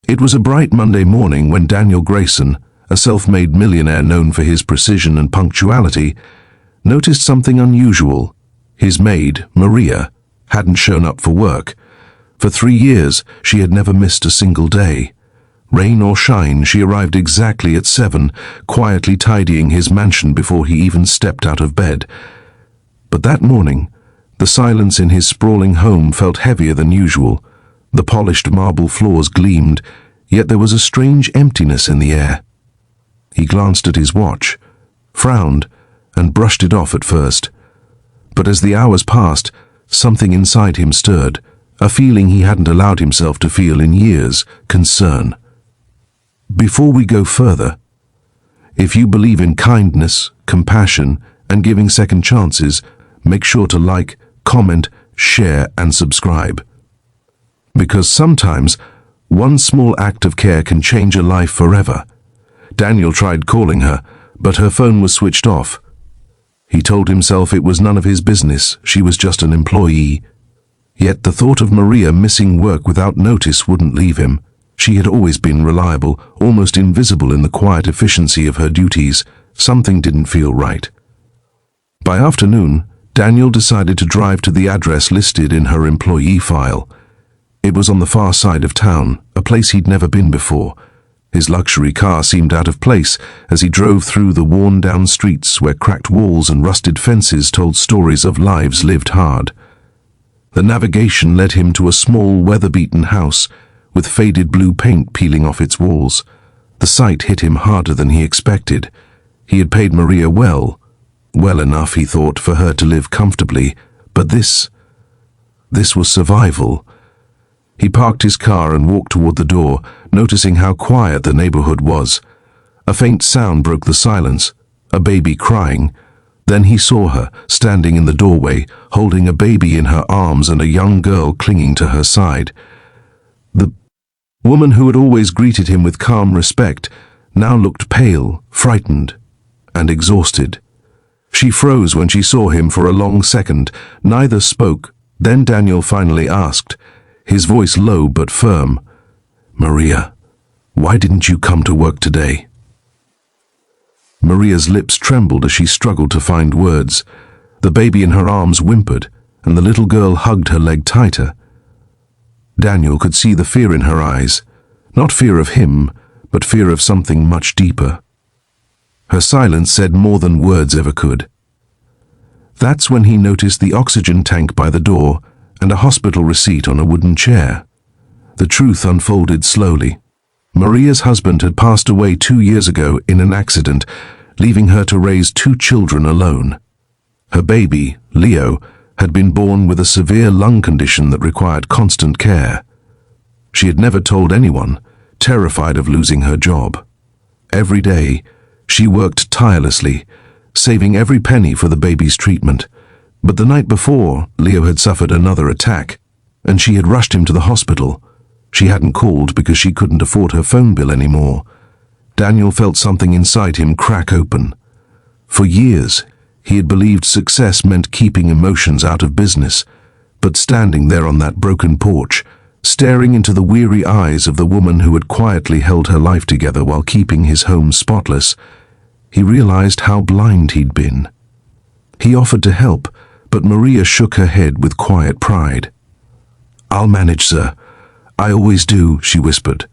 It was a bright Monday morning when Daniel Grayson, a self-made millionaire known for his precision and punctuality, noticed something unusual. His maid, Maria, hadn't shown up for work. For 3 years, she had never missed a single day. Rain or shine, she arrived exactly at 7, quietly tidying his mansion before he even stepped out of bed. But that morning, the silence in his sprawling home felt heavier than usual. The polished marble floors gleamed, yet there was a strange emptiness in the air. He glanced at his watch, frowned, and brushed it off at first. But as the hours passed, something inside him stirred, a feeling he hadn't allowed himself to feel in years: concern. Before we go further, if you believe in kindness, compassion, and giving second chances, make sure to like, comment, share, and subscribe. Because sometimes, one small act of care can change a life forever. Daniel tried calling her, but her phone was switched off. He told himself it was none of his business, she was just an employee. Yet the thought of Maria missing work without notice wouldn't leave him. She had always been reliable, almost invisible in the quiet efficiency of her duties. Something didn't feel right. By afternoon, Daniel decided to drive to the address listed in her employee file. It was on the far side of town, a place he'd never been before. His luxury car seemed out of place as he drove through the worn-down streets where cracked walls and rusted fences told stories of lives lived hard. The navigation led him to a small, weather-beaten house with faded blue paint peeling off its walls. The sight hit him harder than he expected. He had paid Maria well enough, he thought, for her to live comfortably, but this was survival. He parked his car and walked toward the door, noticing how quiet the neighborhood was. A faint sound broke the silence, a baby crying. Then he saw her, standing in the doorway, holding a baby in her arms and a young girl clinging to her side. The woman who had always greeted him with calm respect now looked pale, frightened, and exhausted. She froze when she saw him for a long second. Neither spoke. Then Daniel finally asked, his voice low but firm, "Maria, why didn't you come to work today?" Maria's lips trembled as she struggled to find words. The baby in her arms whimpered, and the little girl hugged her leg tighter. Daniel could see the fear in her eyes, not fear of him, but fear of something much deeper. Her silence said more than words ever could. That's when he noticed the oxygen tank by the door and a hospital receipt on a wooden chair. The truth unfolded slowly. Maria's husband had passed away 2 years ago in an accident, leaving her to raise 2 children alone. Her baby, Leo, had been born with a severe lung condition that required constant care. She had never told anyone, terrified of losing her job. Every day, she worked tirelessly, saving every penny for the baby's treatment. But the night before, Leo had suffered another attack, and she had rushed him to the hospital. She hadn't called because she couldn't afford her phone bill anymore. Daniel felt something inside him crack open. For years, he had believed success meant keeping emotions out of business, but standing there on that broken porch, staring into the weary eyes of the woman who had quietly held her life together while keeping his home spotless, he realized how blind he'd been. He offered to help, but Maria shook her head with quiet pride. "I'll manage, sir. I always do," she whispered.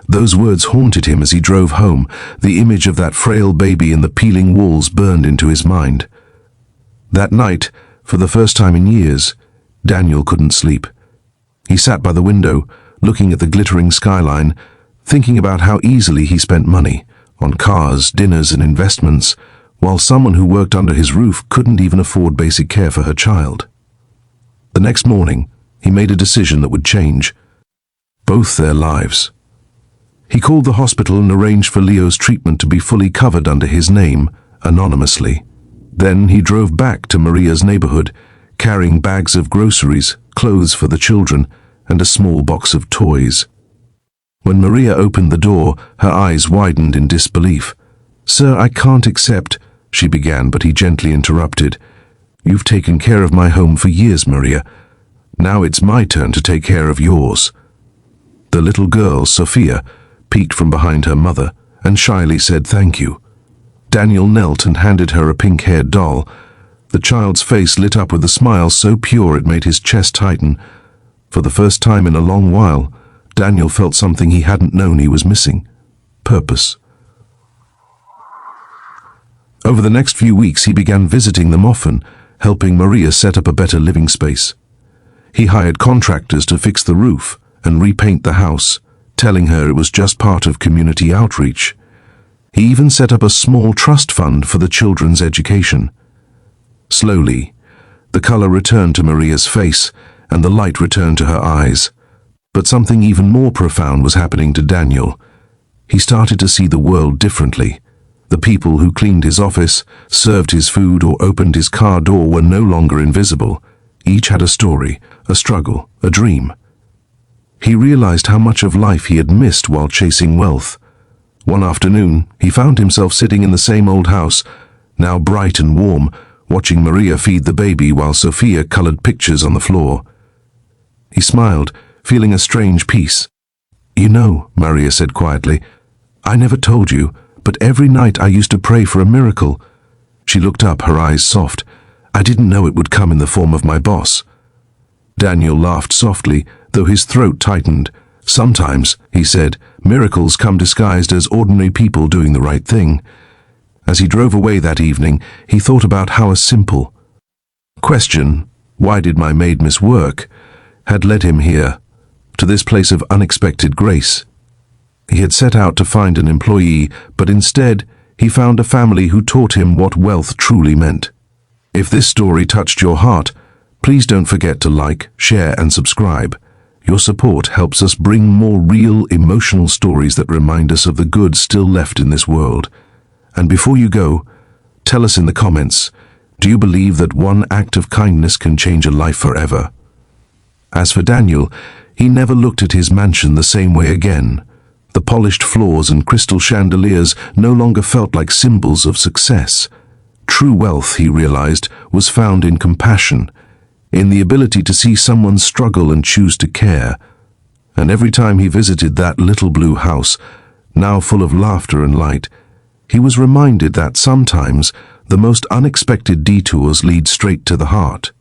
Those words haunted him as he drove home. The image of that frail baby in the peeling walls burned into his mind. That night, for the first time in years, Daniel couldn't sleep. He sat by the window, looking at the glittering skyline, thinking about how easily he spent money on cars, dinners, and investments, while someone who worked under his roof couldn't even afford basic care for her child. The next morning, he made a decision that would change both their lives. He called the hospital and arranged for Leo's treatment to be fully covered under his name, anonymously. Then he drove back to Maria's neighborhood, carrying bags of groceries, clothes for the children, and a small box of toys. When Maria opened the door, her eyes widened in disbelief. "Sir, I can't accept," she began, but he gently interrupted. "You've taken care of my home for years, Maria. Now it's my turn to take care of yours." The little girl, Sophia, peeked from behind her mother and shyly said thank you. Daniel knelt and handed her a pink-haired doll. The child's face lit up with a smile so pure it made his chest tighten. For the first time in a long while, Daniel felt something he hadn't known he was missing: purpose. Over the next few weeks, he began visiting them often, helping Maria set up a better living space. He hired contractors to fix the roof and repaint the house, telling her it was just part of community outreach. He even set up a small trust fund for the children's education. Slowly, the color returned to Maria's face and the light returned to her eyes. But something even more profound was happening to Daniel. He started to see the world differently. The people who cleaned his office, served his food, or opened his car door were no longer invisible. Each had a story, a struggle, a dream. He realized how much of life he had missed while chasing wealth. One afternoon, he found himself sitting in the same old house, now bright and warm, watching Maria feed the baby while Sophia colored pictures on the floor. He smiled, feeling a strange peace. "You know," Maria said quietly, "I never told you, but every night I used to pray for a miracle." She looked up, her eyes soft. "I didn't know it would come in the form of my boss." Daniel laughed softly, though his throat tightened. "Sometimes," he said, "miracles come disguised as ordinary people doing the right thing." As he drove away that evening, he thought about how a simple question, "Why did my maid miss work?" had led him here, to this place of unexpected grace. He had set out to find an employee, but instead he found a family who taught him what wealth truly meant. If this story touched your heart, please don't forget to like, share, and subscribe. Your support helps us bring more real, emotional stories that remind us of the good still left in this world. And before you go, tell us in the comments, do you believe that one act of kindness can change a life forever? As for Daniel, he never looked at his mansion the same way again. The polished floors and crystal chandeliers no longer felt like symbols of success. True wealth, he realized, was found in compassion, in the ability to see someone struggle and choose to care. And every time he visited that little blue house, now full of laughter and light, he was reminded that sometimes the most unexpected detours lead straight to the heart.